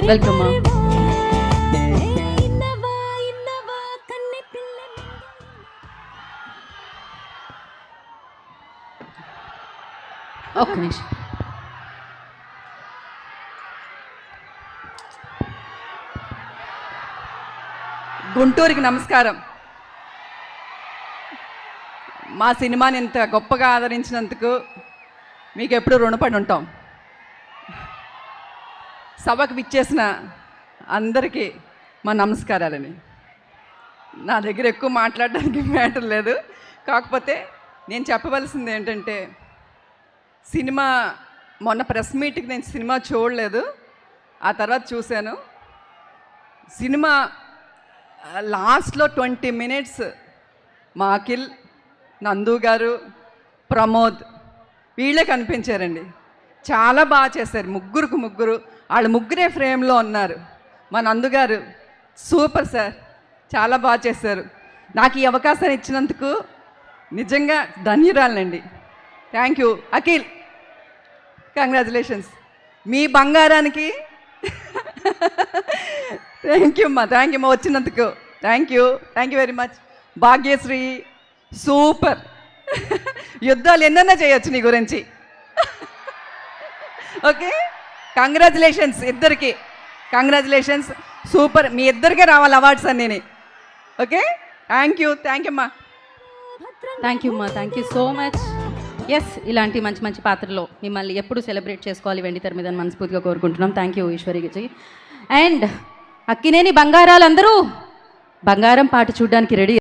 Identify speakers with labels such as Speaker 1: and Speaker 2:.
Speaker 1: Welcome మా. ఒక్క నిమిషం.
Speaker 2: గుంటూరుకి నమస్కారం. మా సినిమాని ఇంత గొప్పగా ఆదరించినందుకు మీకు ఎప్పుడూ రుణపడి ఉంటాం. సభకు విచ్చేసిన అందరికీ మా నమస్కారాలని. నా దగ్గర ఎక్కువ మాట్లాడడానికి మ్యాటర్ లేదు. కాకపోతే నేను చెప్పవలసింది ఏంటంటే, సినిమా మొన్న ప్రెస్ మీట్కి నేను సినిమా చూడలేదు, ఆ తర్వాత చూశాను. సినిమా లాస్ట్లో 20 minutes మా అఖిల్, నందు గారు, ప్రమోద్ వీళ్ళే కనిపించారండి. చాలా బాగా చేశారు. ముగ్గురు వాళ్ళు ముగ్గురే ఫ్రేమ్లో ఉన్నారు. మా నందు గారు సూపర్ సార్, చాలా బాగా చేశారు. నాకు ఈ అవకాశాన్ని ఇచ్చినందుకు నిజంగా ధన్యురాలండి. థ్యాంక్ యూ అఖిల్, కంగ్రాచులేషన్స్ మీ బంగారానికి. థ్యాంక్ యూ అమ్మా వచ్చినందుకు. Thank you very much. Bhagyashree super. యుద్ధాలు ఎన్నన్నా చేయొచ్చు నీ గురించి. ఓకే, కంగ్రాచులేషన్స్ ఇద్దరికి. Congratulations, super. మీ ఇద్దరికే రావాలి అవార్డ్స్ అన్నీ. ఓకే, థ్యాంక్ యూ అమ్మా.
Speaker 1: థ్యాంక్ యూ అమ్మా, thank you so much. Yes, ఇలాంటి మంచి మంచి పాత్రలో మిమ్మల్ని ఎప్పుడు సెలబ్రేట్ చేసుకోవాలి వెండితెర మీద మనస్ఫూర్తిగా కోరుకుంటున్నాం. థ్యాంక్ యూ ఈశ్వరికి. అండ్ అక్కినేని బంగారాలందరూ బంగారం పాట చూడడానికి రెడీ.